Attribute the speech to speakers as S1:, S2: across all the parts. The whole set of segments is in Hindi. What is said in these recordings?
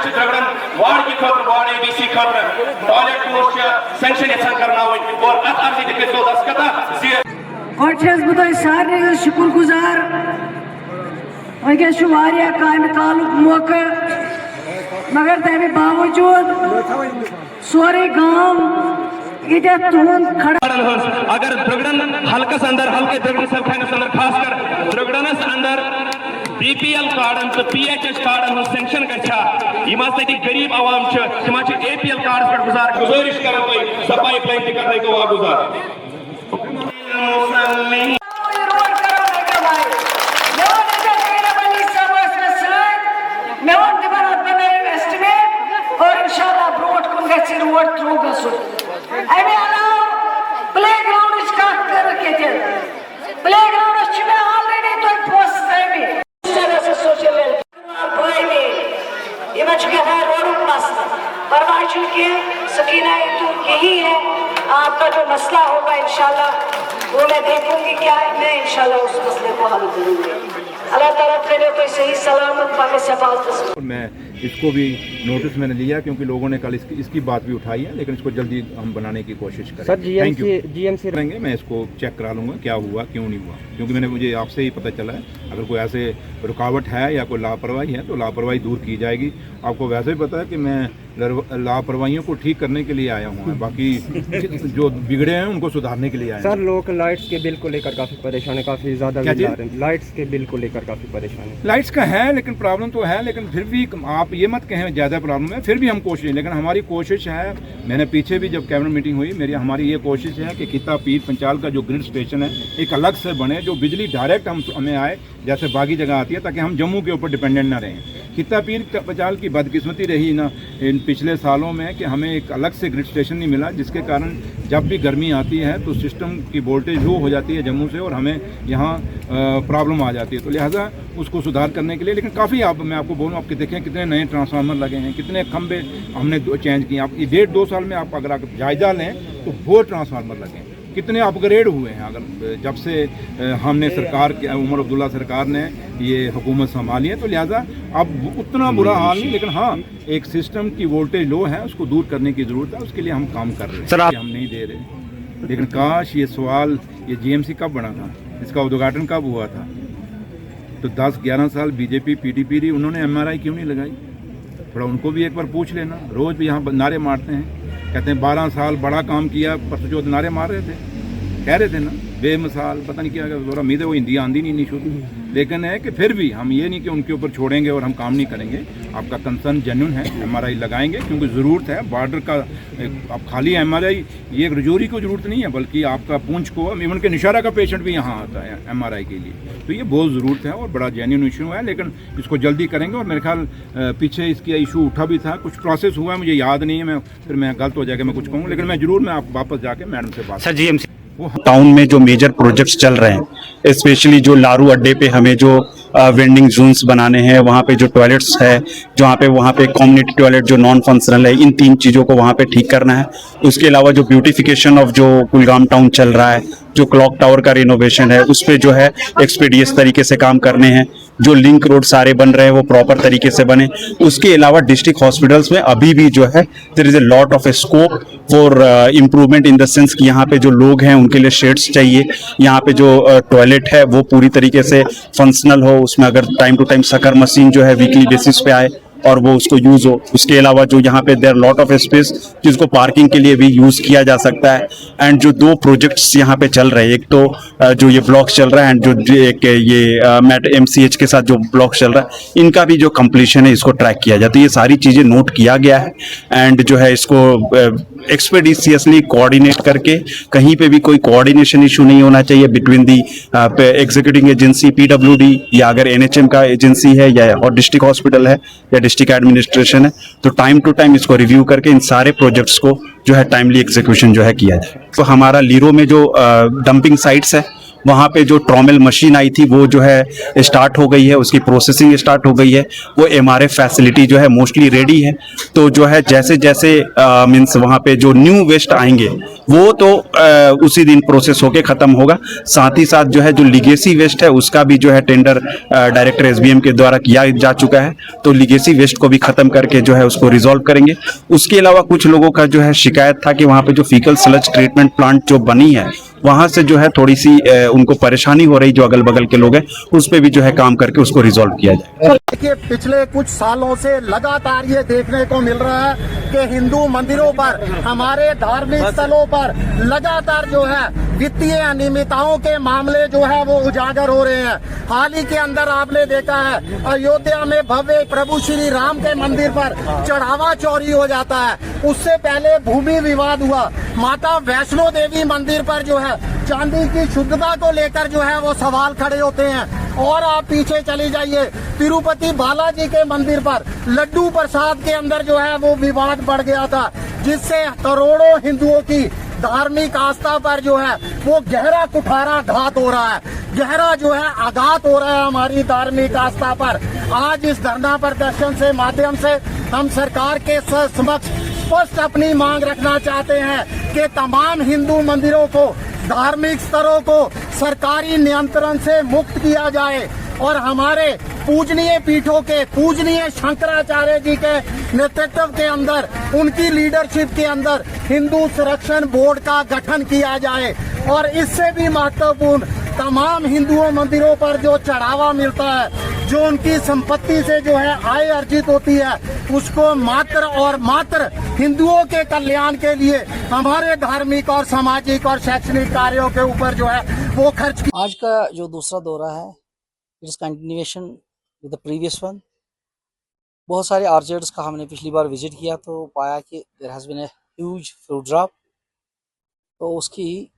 S1: द्रगड़न वार्ड की खबर वार्ड एबीसी खबर टॉयलेट कोर्स सैंक्शन यसान करना और अत अर्जी दिखे तो दस्खता
S2: गोट बह सारे शुक्रगुजार वनस काम तालुक मौका मगर तमें बावजूद सोरे गांव
S1: अगर द्रगड़न हल्कस अंदर हल्के द्रगड़न सब अंदर खासकर द्रगड़नस अंदर बीपीएल कार्डन तो पीएचएस कार्डन सैंक्शन गच्छा यम गरीब आवाम तम एपीएल कार्ड पे गुजारिश करो सह पाइप लाइन करने को वागुजार
S2: और इंशाल्लाह ब्रोट कुन गछि रोड थ्रू गसुन अमे अलाव प्ले ग्राउंड कत कर प्ले ग्राउंड में ऑलरेडी तो पोस्ट टाइम सोशल वेलफेयर भाई ये रोड मसला परवाह के सकीना तो यही है आपका जो मसला होगा इंशाल्लाह वो मैं देखूंगी क्या है मैं इंशाल्लाह उस मसले को हल करूंगी अल्लाह ताला करे तो सही सलामत पाके सफात।
S3: मैं इसको भी नोटिस मैंने लिया क्योंकि लोगों ने कल इसकी बात भी उठाई है, लेकिन इसको जल्दी हम बनाने की कोशिश करें।
S4: सर जीएमसी
S3: रहेंगे, मैं इसको चेक करा लूँगा क्या हुआ क्यों नहीं हुआ, क्योंकि मुझे आपसे ही पता चला है अगर कोई ऐसे रुकावट है या कोई लापरवाही है तो लापरवाही दूर की जाएगी। आपको वैसे ही पता है कि मैं लापरवाहियों को ठीक करने के लिए आया हूँ, बाकी जो बिगड़े हैं उनको सुधारने के लिए आया।
S4: सर लोग लाइट्स के बिल को लेकर काफ़ी परेशान है, काफ़ी ज़्यादा लाइट्स के बिल को लेकर काफ़ी परेशान है।
S3: लाइट्स का है लेकिन प्रॉब्लम तो है, लेकिन फिर भी आप ये मत कहें ज़्यादा प्रॉब्लम है, फिर भी हम कोशिश, लेकिन हमारी कोशिश है, मैंने पीछे भी जब कैबिनेट मीटिंग हुई हमारी ये कोशिश है कि खिता पीर पंचाल का जो ग्रिड स्टेशन है एक अलग से बने, जो बिजली डायरेक्ट हमें आए जैसे बाकी जगह आती है, ताकि हम जम्मू के ऊपर डिपेंडेंट ना रहें। खिता पीर पंचाल की बदकिस्मती रही ना इन पिछले सालों में कि हमें एक अलग से ग्रिड स्टेशन नहीं मिला, जिसके कारण जब भी गर्मी आती है तो सिस्टम की वोल्टेज लो हो जाती है जम्मू से और हमें यहाँ प्रॉब्लम आ जाती है। तो लिहाजा उसको सुधार करने के लिए, लेकिन काफ़ी मैं आपको बोलूँ, आपके देखें कितने नए ट्रांसफार्मर लगे हैं, कितने खंबे हमने चेंज किए। आप 1.5-2 साल में आप अगर जायजा लें तो बहुत ट्रांसफार्मर लगे हैं, कितने अपग्रेड हुए हैं। अगर जब से हमने सरकार उमर अब्दुल्ला सरकार ने ये हुकूमत संभाली है तो लिहाजा अब उतना बुरा हाल नहीं, लेकिन हाँ एक सिस्टम की वोल्टेज लो है, उसको दूर करने की ज़रूरत है, उसके लिए हम काम कर रहे हैं।
S4: सर
S3: हम नहीं दे रहे, लेकिन काश ये सवाल ये जीएमसी कब बना था, इसका उद्घाटन कब हुआ था, तो 10-11 साल बीजेपी पीडीपी रही, उन्होंने एमआरआई क्यों नहीं लगाई? थोड़ा उनको भी एक बार पूछ लेना। रोज़ भी यहाँ नारे मारते हैं, कहते हैं 12 साल बड़ा काम किया, परसों जो नारे मार रहे थे, कह रहे थे ना बेमिसाल, पता नहीं क्या, उम्मीद है वो हिंदी आंदी नहीं शुरू, लेकिन है कि फिर भी हम ये नहीं कि उनके ऊपर छोड़ेंगे और हम काम नहीं करेंगे। आपका कंसर्न जेन्युइन है, एमआरआई लगाएंगे क्योंकि ज़रूरत है बॉर्डर का। अब खाली एमआरआई ये एक रजौरी को ज़रूरत नहीं है, बल्कि आपका पूंछ को, इवन के निशारा का पेशेंट भी यहाँ आता है एमआरआई के लिए, तो ये बहुत ज़रूरत है और बड़ा जेन्युइन इशू है, लेकिन इसको जल्दी करेंगे। और मेरे ख्याल पीछे इसका इशू उठा भी था, कुछ प्रोसेस हुआ है, मुझे याद नहीं है, फिर मैं गलत हो जाएगा मैं कुछ कहूँ, लेकिन मैं ज़रूर मैं आप वापस जाके मैडम से बात।
S5: सर जीएमसी टाउन में जो मेजर प्रोजेक्ट्स चल रहे हैं, स्पेशली जो लारू अड्डे पे हमें जो वेंडिंग जोन्स बनाने हैं, वहाँ पे जो टॉयलेट्स है, जहाँ पे वहाँ पे कम्युनिटी टॉयलेट जो नॉन फंक्शनल है, इन 3 चीज़ों को वहाँ पे ठीक करना है। उसके अलावा जो ब्यूटिफिकेशन ऑफ जो कुलगाम टाउन चल रहा है, जो क्लॉक टावर का रिनोवेशन है, उस पे जो है एक्सपीडियस तरीके से काम करने हैं। जो लिंक रोड सारे बन रहे हैं वो प्रॉपर तरीके से बने। उसके अलावा डिस्ट्रिक्ट हॉस्पिटल्स में अभी भी जो है there is a lot of scope for improvement, in the sense कि यहाँ पे जो लोग हैं उनके लिए शेड्स चाहिए, यहाँ पे जो टॉयलेट है वो पूरी तरीके से फंक्शनल हो, उसमें अगर time to time sucker machine जो है वीकली बेसिस पे आए और वो उसको यूज हो। उसके अलावा जो यहाँ पे देयर लॉट ऑफ स्पेस जिसको पार्किंग के लिए भी यूज किया जा सकता है। एंड जो 2 प्रोजेक्ट्स यहाँ पे चल रहे हैं, एक तो जो ये ब्लॉक चल रहा है एंड जो एक ये मेट MCH के साथ जो ब्लॉक चल रहा है, इनका भी जो कंप्लीशन है इसको ट्रैक किया जाए। तो ये सारी चीजें नोट किया गया है एंड जो है इसको एक्सपेडिशियसली कोऑर्डिनेट करके, कहीं पे भी कोई कोऑर्डिनेशन इशू नहीं होना चाहिए between the executing agency PWD या अगर NHM का एजेंसी है या और डिस्ट्रिक्ट हॉस्पिटल है या डिस्ट्रिक्ट एडमिनिस्ट्रेशन है, तो टाइम टू टाइम इसको रिव्यू करके इन सारे प्रोजेक्ट्स को जो है टाइमली एग्जीक्यूशन जो है किया जाए। तो हमारा लीरो में जो डंपिंग साइट्स है वहाँ पे जो ट्रॉमल मशीन आई थी वो जो है स्टार्ट हो गई है, उसकी प्रोसेसिंग स्टार्ट हो गई है। वो एमआरएफ फैसिलिटी जो है मोस्टली रेडी है। तो जो है जैसे जैसे मीन्स वहाँ पे जो न्यू वेस्ट आएंगे वो तो उसी दिन प्रोसेस होके ख़त्म होगा। साथ ही साथ जो है जो लिगेसी वेस्ट है उसका भी जो है टेंडर डायरेक्टर एसबीएम के द्वारा किया जा चुका है। तो लिगेसी वेस्ट को भी ख़त्म करके जो है उसको रिजॉल्व करेंगे। उसके अलावा कुछ लोगों का जो है शिकायत था कि वहाँ पे जो फीकल स्लज ट्रीटमेंट प्लांट जो बनी है वहाँ से जो है थोड़ी सी उनको परेशानी हो रही, जो अगल बगल के लोग हैं उस पर भी जो है काम करके उसको रिजॉल्व किया जाए।
S6: देखिए, पिछले कुछ सालों से लगातार ये देखने को मिल रहा है कि हिंदू मंदिरों पर, हमारे धार्मिक स्थलों पर लगातार जो है वित्तीय अनियमितताओं के मामले जो है वो उजागर हो रहे हैं। हाल ही के अंदर आपने देखा है अयोध्या में भव्य प्रभु श्री राम के मंदिर पर चढ़ावा चोरी हो जाता है। उससे पहले भूमि विवाद हुआ। माता वैष्णो देवी मंदिर पर जो है चांदी की शुद्धता को लेकर जो है वो सवाल खड़े होते हैं। और आप पीछे चली जाइए, तिरुपति बालाजी के मंदिर पर लड्डू प्रसाद के अंदर जो है वो विवाद बढ़ गया था, जिससे करोड़ों हिंदुओं की धार्मिक आस्था पर जो है वो गहरा कुठाराघात हो रहा है, गहरा जो है आघात हो रहा है हमारी धार्मिक आस्था पर। आज इस धरना प्रदर्शन से माध्यम से हम सरकार के समक्ष स्पष्ट अपनी मांग रखना चाहते हैं कि तमाम हिंदू मंदिरों को, धार्मिक स्थलों को सरकारी नियंत्रण से मुक्त किया जाए और हमारे पूजनीय पीठों के पूजनीय शंकराचार्य जी के नेतृत्व के अंदर, उनकी लीडरशिप के अंदर हिंदू संरक्षण बोर्ड का गठन किया जाए। और इससे भी महत्वपूर्ण, तमाम हिंदुओं मंदिरों पर जो चढ़ावा मिलता है, जो उनकी संपत्ति से जो है आय अर्जित होती है, उसको मात्र और मात्र हिंदुओं के कल्याण के लिए, हमारे धार्मिक और सामाजिक और शैक्षणिक कार्यों के ऊपर जो है वो खर्च।
S7: आज का जो दूसरा दौरा है, it's continuation with the previous one. बहुत सारे ऑर्चर्ड्स का हमने पिछली बार विजिट किया तो पाया कि there has been a huge fruit drop. तो उसकी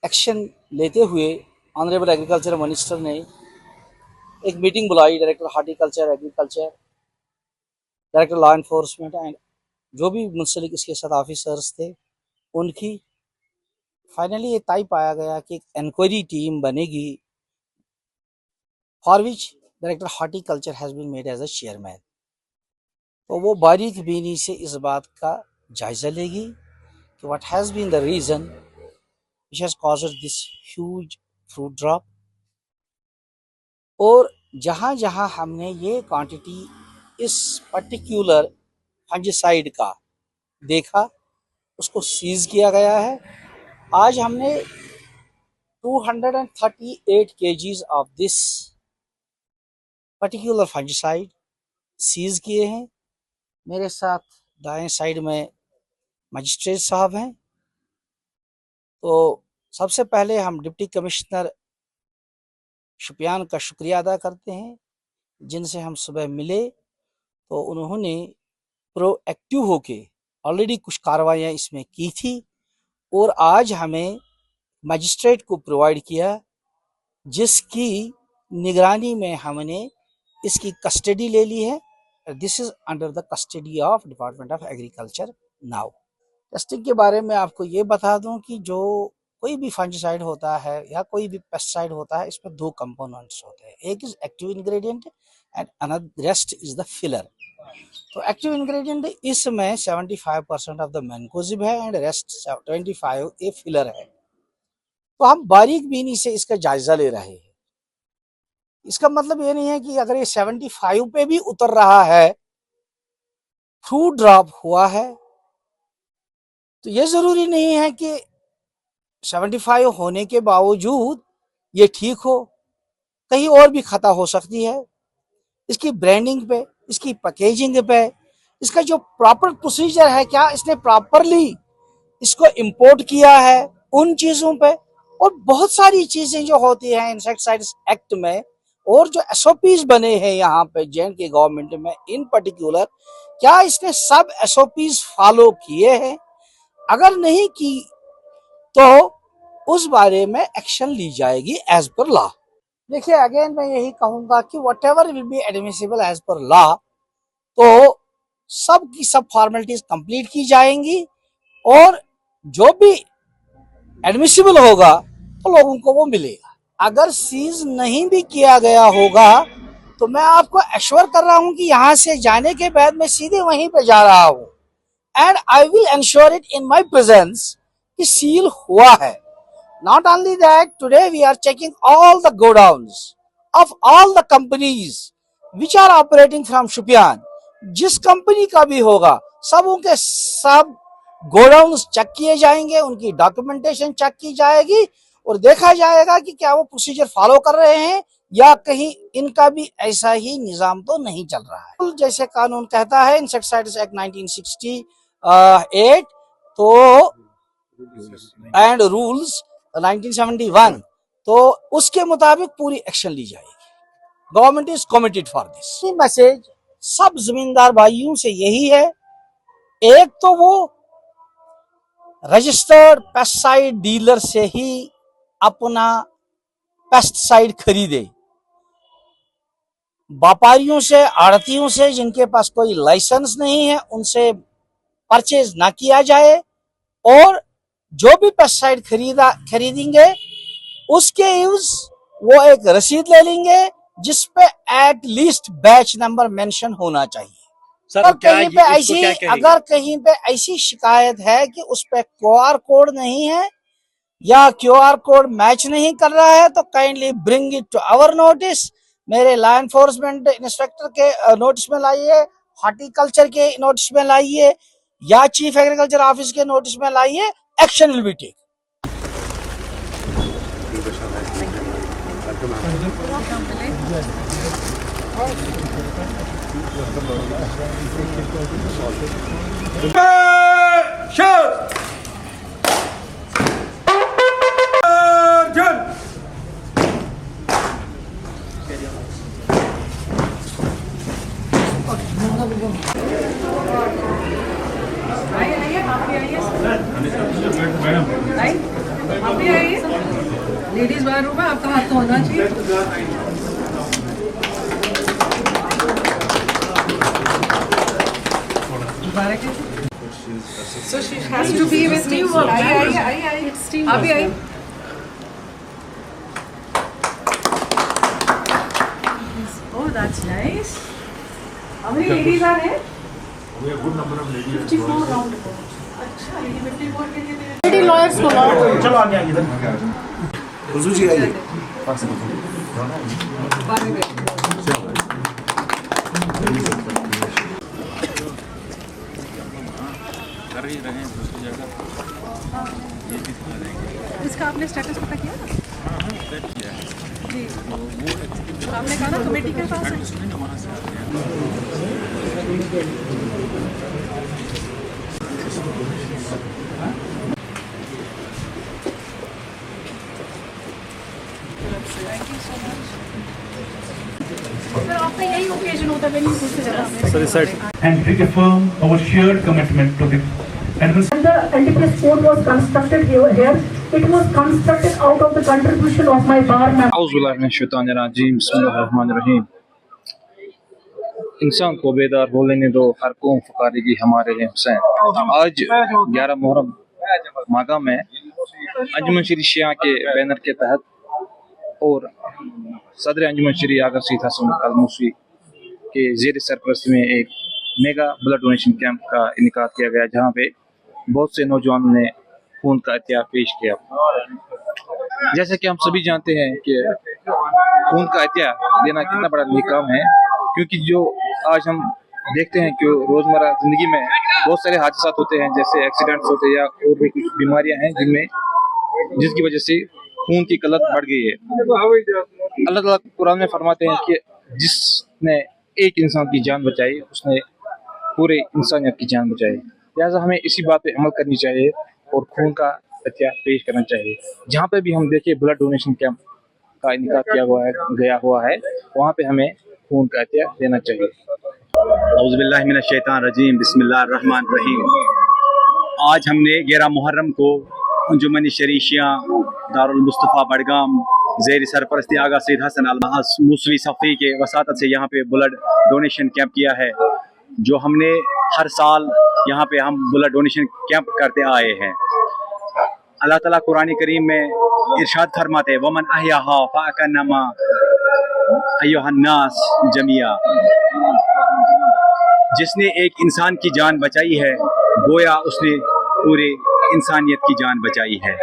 S7: एक्शन लेते हुए ऑनरेबल एग्रीकल्चर मिनिस्टर ने एक मीटिंग बुलाई, director horticulture, agriculture, director law enforcement and जो भी मुंसलिक इसके साथ ऑफिसर्स थे उनकी। फाइनली ये तय पाया गया कि एक इंक्वायरी टीम बनेगी for which director horticulture has been made as a chairman. तो वो बारीक बीनी से इस बात का जायज़ा लेगी कि what has been the reason which has caused this huge fruit drop, और जहाँ जहाँ हमने ये क्वांटिटी इस पर्टिकुलर फंजिसाइड का देखा उसको सीज किया गया है। आज हमने 238 kgs of this particular fungicide seize किए हैं। मेरे साथ दाएं साइड में मजिस्ट्रेट साहब हैं। तो सबसे पहले हम डिप्टी कमिश्नर शुपियान का शुक्रिया अदा करते हैं, जिनसे हम सुबह मिले तो उन्होंने प्रोएक्टिव होके ऑलरेडी कुछ कार्रवाइयाँ इसमें की थी और आज हमें मजिस्ट्रेट को प्रोवाइड किया, जिसकी निगरानी में हमने इसकी कस्टडी ले ली है। This is under the custody of department of agriculture now. Testing के बारे में आपको ये बता दूं कि जो कोई भी फंजिसाइड होता है या कोई भी पेस्टिसाइड होता है, इसमें दो कंपोनेंट्स होते हैं, एक is active ingredient and another rest is the filler. तो एक्टिव इंग्रेडिएंट इसमें 75% ऑफ द मैंकोजिब है एंड रेस्ट 25 ए फिलर है। तो हम बारीक बीनी से इसका जायजा ले रहे हैं। इसका मतलब ये नहीं है कि अगर ये 75 पे भी उतर रहा है, फ्रूट ड्रॉप हुआ है, तो ये जरूरी नहीं है कि 75 होने के बावजूद ये ठीक हो, कहीं और भी खता हो सकती है। इसकी ब्रांडिंग पे, इसकी पैकेजिंग पे, इसका जो प्रॉपर प्रोसीजर है, क्या इसने प्रॉपरली इसको इंपोर्ट किया है, उन चीज़ों पे, और बहुत सारी चीज़ें जो होती हैं इंसेक्टिसाइड्स एक्ट में और जो SOPs बने हैं यहाँ पे जेएंड के गवर्नमेंट में इन पर्टिकुलर, क्या इसने सब SOPs फॉलो किए हैं? अगर नहीं की तो उस बारे में एक्शन ली जाएगी एज पर लॉ। देखिए, अगेन मैं यही कहूंगा कि whatever will be admissible as per law, तो सब की सब फॉर्मेलिटीज कंप्लीट की जाएंगी और जो भी एडमिसिबल होगा तो लोगों को वो मिलेगा। अगर सीज नहीं भी किया गया होगा तो मैं आपको एश्योर कर रहा हूं कि यहां से जाने के बाद मैं सीधे वहीं पे जा रहा हूं and I will ensure it in my presence कि सील हुआ है। Not only that, today we are checking all the godowns of all the companies which are operating from Shopian. जिस कंपनी का भी होगा सबों के सब गोडाउन्स चेक किए जाएंगे, उनकी डॉक्यूमेंटेशन चेक की जाएगी और देखा जाएगा कि क्या वो प्रोसीजर फॉलो कर रहे हैं या कहीं इनका भी ऐसा ही निजाम तो नहीं चल रहा है। जैसे कानून कहता है इंसेक्टिसाइड्स एक्ट 1968 तो एंड रूल्स 1971, तो उसके मुताबिक पूरी एक्शन ली जाएगी। Government is committed for this. Message सब जमींदार भाइयों से यही है, एक तो वो रजिस्टर्ड पेस्टिसाइड डीलर से ही अपना पेस्टिसाइड खरीदे। व्यापारियों से, आड़तियों से जिनके पास कोई लाइसेंस नहीं है उनसे परचेज ना किया जाए और जो भी पेस्टिसाइड खरीदेंगे उसके यूज वो एक रसीद ले लेंगे जिसपे at least batch number mention होना चाहिए। अगर कहीं पे ऐसी शिकायत है कि उस पे क्यूआर कोड नहीं है या क्यूआर कोड मैच नहीं कर रहा है तो kindly bring it to our notice. मेरे लॉ एनफोर्समेंट इंस्पेक्टर के नोटिस में लाइए, हॉर्टिकल्चर के नोटिस में लाइए या चीफ एग्रीकल्चर ऑफिस के नोटिस में लाइए, action will be take.
S2: Ladies bathroom है, आपका हाथ तो होना चाहिए। So she has to be with me. आई अभी आई। Oh, that's nice. How many ladies are there? We have good number of ladies. 54 round. अच्छा, ये 54 के लिए लेडी लॉयर्स को लाओ। चलो आगे आइए इधर। हुजूर जी आइए। पास से कर ही रहे हैं दूसरी जगह। इसका आपने स्टेटस पता किया ना? हाँ, सेट किया है जी। वो आपने कहा ना कमेटी के पास है। हमारा साथ सर, आपका यही ओकेजन होता है दूसरी जगह
S8: and reaffirm our shared commitment to the
S2: And the LTPS port was constructed here. It was constructed out of the contribution of my bar member.
S9: औज़ुबिल्लाहिमिनश्शैतानिर्रजीम बिस्मिल्लाहिर्रहमानिर्रहीम। इंसान को बेदार हो लेने दो, हर कौम फकारेगी हमारे हैं हुसैन। आज 11 मुहर्रम मागा में अंजुमन शरी शिया के बैनर के तहत और सदर अंजुमन शरी आगा सईद हसन अल मूसवी के ज़ेर सरपरस्ती में एक मेगा ब्लड डोनेशन कैंप का इनेकाद किया गया, जहाँ पे बहुत से नौजवानों ने खून का अतिया पेश किया। जैसे कि हम सभी जानते हैं कि खून का अतिया देना कितना बड़ा नेक काम है, क्योंकि जो आज हम देखते हैं कि रोज़मर्रा ज़िंदगी में बहुत सारे हादसा होते हैं, जैसे एक्सीडेंट्स होते हैं या और भी कुछ बीमारियां हैं जिसकी वजह से खून की किल्लत बढ़ गई है। अल्लाह ताला कुरान में फरमाते हैं कि जिसने एक इंसान की जान बचाई उसने पूरे इंसानियत की जान बचाई। लिहाजा हमें इसी बात पे अमल करनी चाहिए और खून का अतिया पेश करना चाहिए। जहाँ पे भी हम देखें ब्लड डोनेशन कैंप का इनेकाद गया हुआ है, वहाँ पे हमें खून का अतिया देना चाहिए।
S5: औज़ुबिल्लाहि मिनश्शैतानिर्रजीम बिस्मिल्लाहिर्रहमानिर्रहीम। आज हमने 11 मुहर्रम को अंजुमन शरी शिया दारुल मुस्तफ़ा बडगाम ज़ेर सरपरस्ती आगा सईद हसन अल मूसवी सफ़ी के वसातत से यहाँ पे ब्लड डोनेशन कैंप किया है, जो हमने हर साल यहाँ पे हम ब्लड डोनेशन कैंप करते आए हैं। अल्लाह ताला कुरान करीम में इरशाद फरमाते वमन अहयाहा फअकन्नमा अय्युहन्नास जमिया, जिसने एक इंसान की जान बचाई है गोया उसने पूरे इंसानियत की जान बचाई है।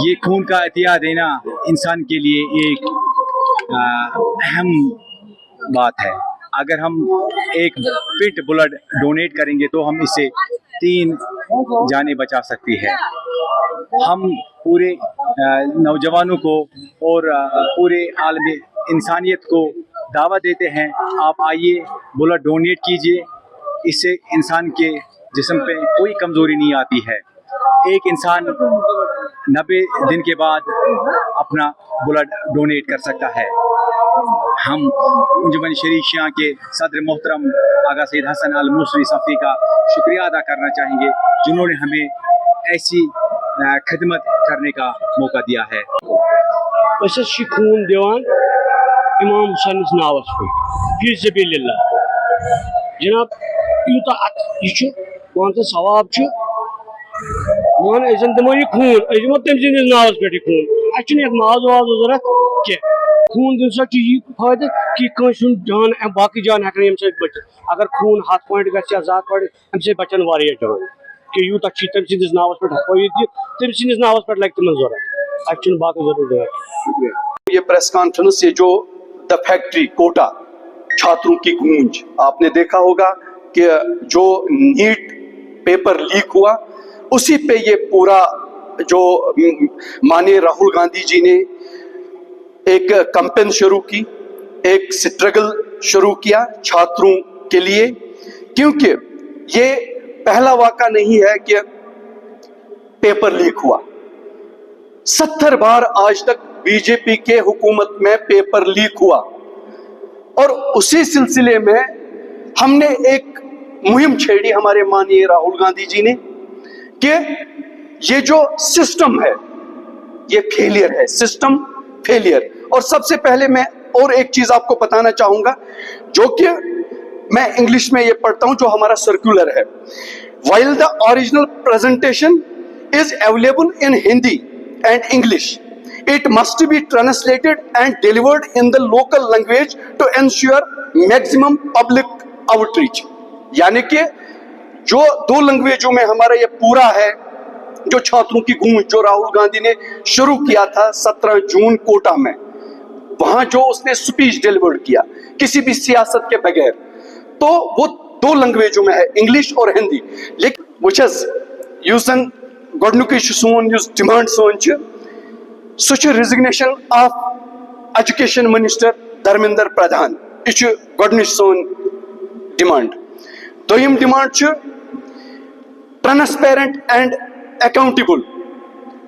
S5: ये खून का अतिया देना इंसान के लिए एक अहम बात है। अगर हम एक पिट ब्लड डोनेट करेंगे तो हम इससे 3 जानें बचा सकती है। हम पूरे नौजवानों को और पूरे आलम इंसानियत को दावा देते हैं, आप आइए ब्लड डोनेट कीजिए, इससे इंसान के जिस्म पे कोई कमज़ोरी नहीं आती है। एक इंसान 90 दिन के बाद अपना ब्लड डोनेट कर सकता है। हम अंजुमन शरीशिया के सदर मोहतरम आगा सैयद हसन अल मूसवी सफ़ी का शुक्रिया अदा करना चाहेंगे, जिन्होंने हमें ऐसी खिदमत करने का मौका दिया है।
S10: खून दिवान इमाम हुसैन नावस पे फी सबिलिल्लाह जनाब यूता मान सवाब मान अन दिमो यह खून दिमो तम सद नावस पे खून अ माज वाज जरूरत कह खून दिन सा फायदे कि जान बाकी जान हेकन अम बच अगर खून 1 पॉइंट गया 7 पॉइंट अम बचन वारिया जान कि यूत तम सद नावस पे फायदे तम सद नावस पे लगे तम जरूरत अ बाकी जरूरत।
S11: ये प्रेस कॉन्फ्रेंस, ये जो द फैक्ट्री कोटा छात्रों की गूंज, आपने देखा होगा कि जो नीट पेपर लीक हुआ उसी पे ये पूरा जो माननीय राहुल गांधी जी ने एक कैंपेन शुरू की, एक स्ट्रगल शुरू किया छात्रों के लिए, क्योंकि ये पहला वाक़ा नहीं है कि पेपर लीक हुआ। 70 बार आज तक बीजेपी के हुकूमत में पेपर लीक हुआ और उसी सिलसिले में हमने एक मुहिम छेड़ी हमारे माननीय राहुल गांधी जी ने कि ये जो सिस्टम है ये फेलियर है, सिस्टम फेलियर। और सबसे पहले मैं और एक चीज आपको बताना चाहूंगा जो कि मैं इंग्लिश में ये पढ़ता हूं, जो हमारा सर्कुलर है। While the original presentation is available in Hindi and English, it must be translated and delivered in the local language to ensure maximum public outreach। यानी कि जो 2 लैंग्वेजों में हमारा ये पूरा है, जो छात्रों की गूंज जो राहुल गांधी ने शुरू किया था 17 जून कोटा में, वहां जो उसने स्पीच डिलीवर किया किसी भी सियासत के बगैर, तो वो 2 लैंग्वेजों में है, इंग्लिश और हिंदी। लेकिन वुचस यूसन गोडनुक सोन डिमांड सोन सह resignation of education minister Dharmendra Pradhan, यह गोडनुक सोन डिमांड। दोयम demand transparent and accountable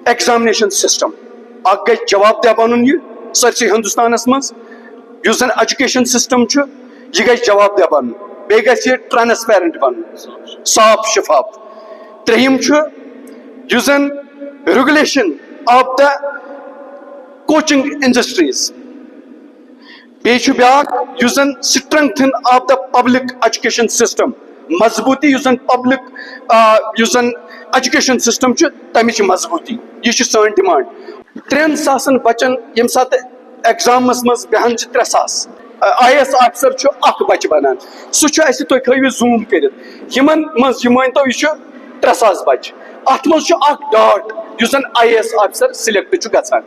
S11: examination system. अख गई जवाबदेह बन सरसी हिंदुस्तानस मज एजुकेशन सिस्टम यह गई जवाबदेह बन, बे गई ट्रांसपेरेंट बन, साफ शफाफ। त्रेयम regulation of the coaching industries, बे strengthen of the public education system, मजबूती पब्लिक एजुकेशन सिस्टम तमिच मजबूती, यह सन डिमांड। 3,000 बच्चन यम सात एग्जामस मज बेहन 3,000 IAS ऑफिसर अख बच बनान, सह तुम थो जूम कर मान तो यह 3,000 बच, अत मज डाट IAS ऑफिसर सिलेक्ट गसान।